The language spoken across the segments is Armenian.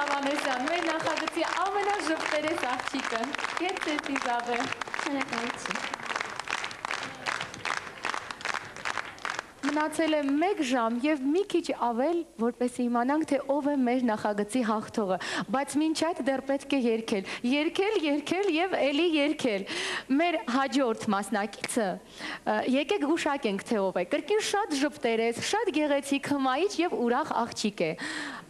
Ավանեսյան, մեր նախագծի ամենաժպտերես աղջիկը։ Ետ ձեզ Իզաբել։ Շնորհակալություն։ Մնացել է 1 ժամ և մի քիչ ավել, որպեսզի իմանանք, թե ով է մեր նախագծի հաղթողը, բայց մինչ այդ դեռ պետք է երգել, երգել և էլի երգել։ Մեր հաջորդ մասնակիցը, եկեք գուշակենք, թե ով է, կրկին շատ ժպտերես, շատ գեղեցիկ, հմայիչ և ուրախ աղջիկ է։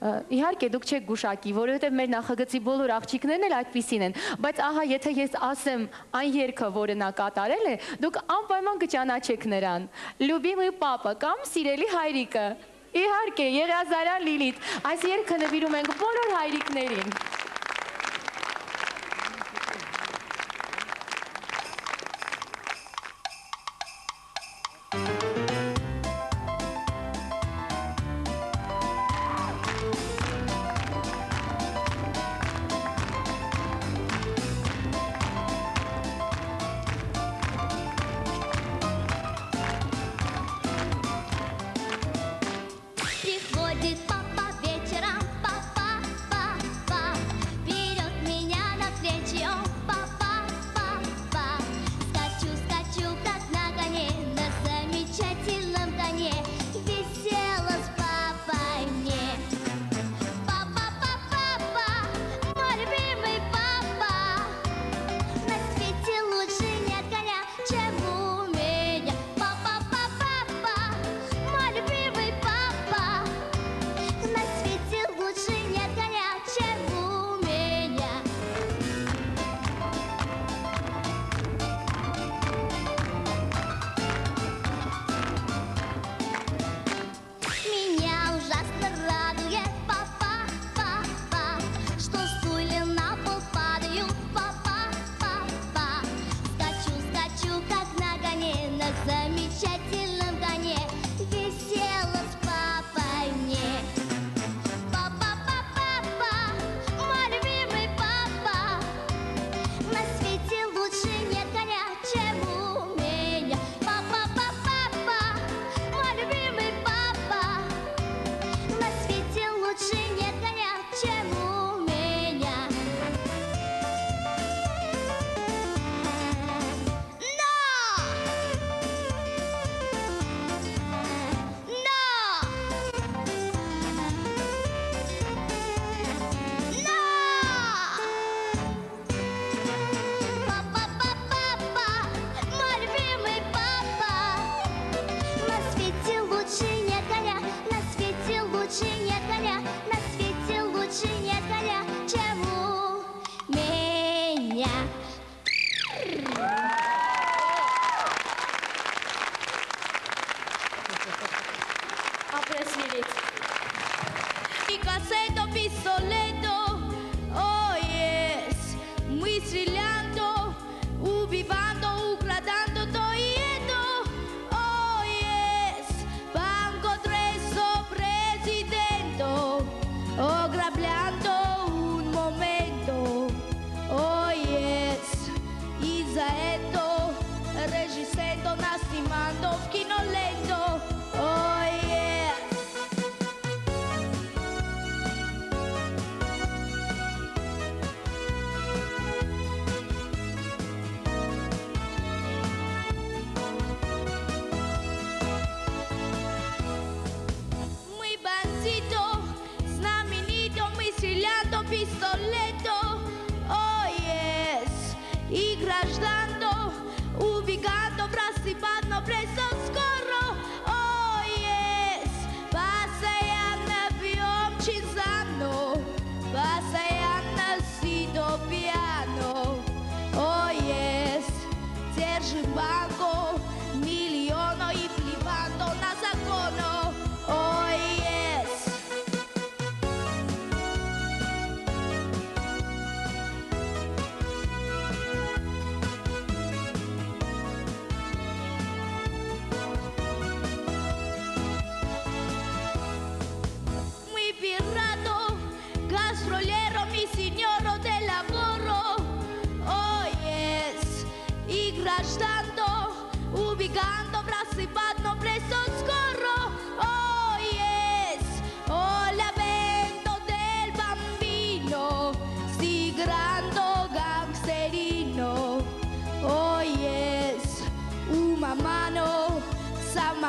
Իհարկե դուք չեք գուշակի, որովհետև մեր նախագծի բոլոր աղջիկներն էլ այդպիսին են, բայց ահա եթե ես ասեմ այն երգը, որը նա կատարել է, դուք անպայման կճանաչեք նրան։ Լյուբիմый պապա կամ սիրելի հայրիկը։ Իհարկե, Եղիազարյան Լիլիթ, այս երգը նվիրում ենք բոլոր հայրիկներին։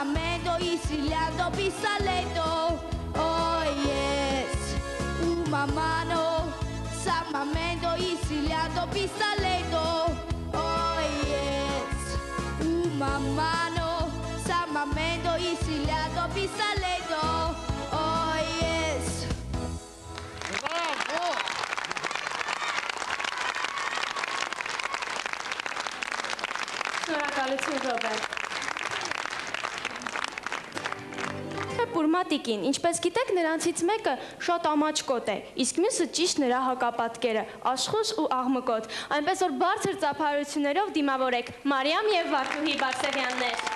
momento Siciliano pistoletto. Oh yes, una mano. San momento Siciliano pistoletto. Oh yes, una mano. San momento Siciliano pistoletto. Oh yes. Bravo! Շնորհակալություն Ռոբերտ։ Պուրմատիկին, ինչպես գիտեք, նրանցից մեկը շատ ամաչկոտ է, իսկ մյուսը ճիշտ նրա հակապատկերը, աշխուժ ու աղմկոտ, այնպես որ բարձր ծափահարություններով դիմավորեք Մարիամ և Վարդուհի Բարսեղյաններ։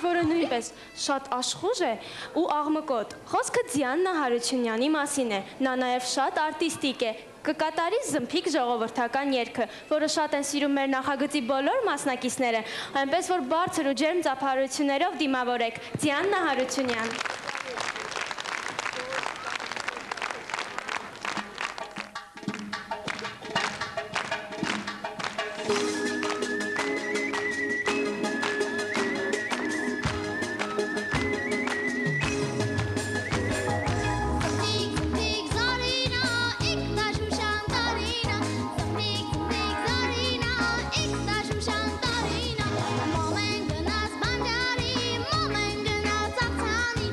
Որը նույնպես շատ աշխուժ է ու աղմկոտ։ Խոսքը Դիանա Հարությունյանի մասին է։ Նա նաև շատ արտիստիկ է։ Կկատարի Զմփիկ ժողովրդական երգը, որը շատ են սիրում մեր նախագծի բոլոր մասնակիցները, այնպես որ բարձր ու ջերմ ծափահարություններով դիմավորեք Դիանա Հարությունյան։ Moment gnas banjari, moment gnas aqsani,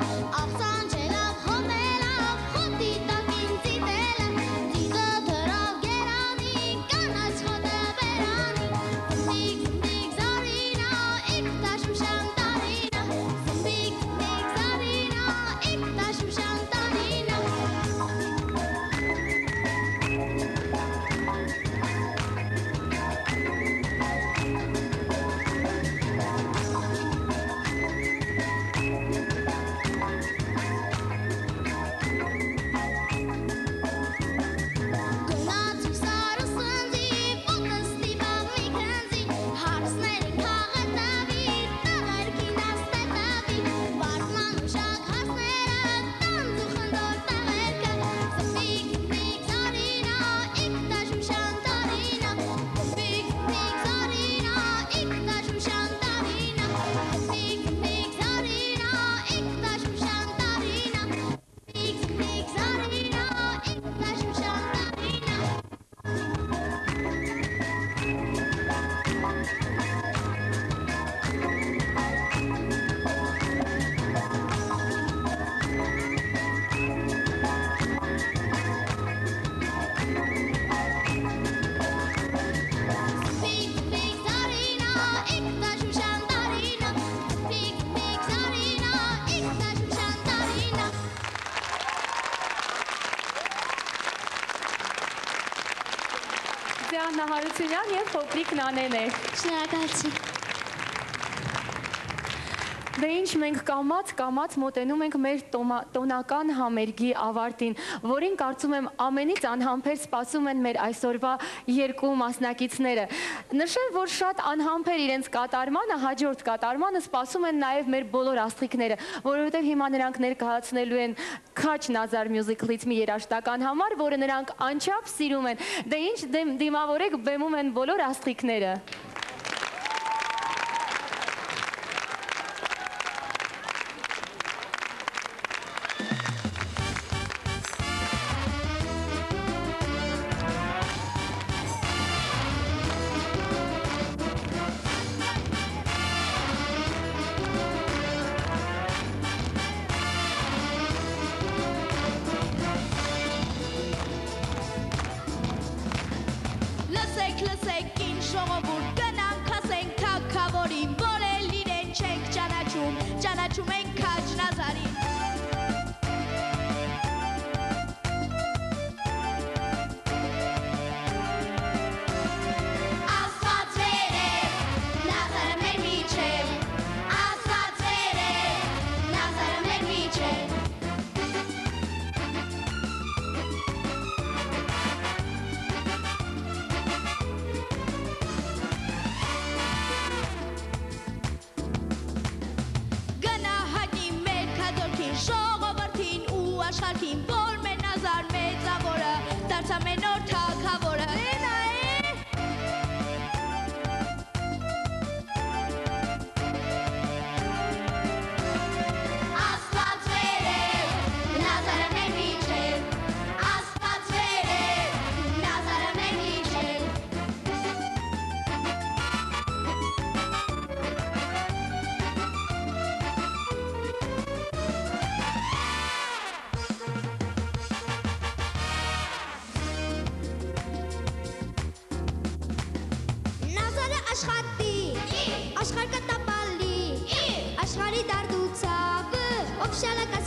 Դիանա Հարությունյան եւ փոքրիկ Նանեներ։ Շնորհակալություն։ Դե ինչ մենք կամաց մոտենում ենք մեր տոնական համերգի ավարտին, որին կարծում եմ ամենից անհամբեր սպասում են մեր այսօրվա երկու մասնակիցները։ Նշեմ, որ շատ անհամբեր իրենց կատարմանը, հաջորդ կատարմանը սպասում են նաև մեր բոլոր աստղիկները, որովհետև հիմա նրանք ներկայացնելու են Քաչ Նազար մյուզիքլից մի երաժշտական համար, որը նրանք անչափ սիրում են։ Դե ինչ դիմավորեք, բեմում են բոլոր աստղիկները։ Լսեք ինչ ժողովուրդ գնանք ասենք թագավորին, որ էլ իրեն չենք ճանաչում ենք Քաչ Նազարին։ Աստված վերև, Նազարը մեր միջև, Աստված վերև, Նազարը մեր միջև։ Ժողովրդին ու աշխարհին, որ մեր Նազար մեծավորը դարձավ մեր նոր թագավորը։ Աստված վերև, Նազարը մեր միջև, Աստված վերև, Նազարը մեր միջև։ Աշխատի, աշխարհ կտապալի, աշխարհի դարդուցավը, ով շալակա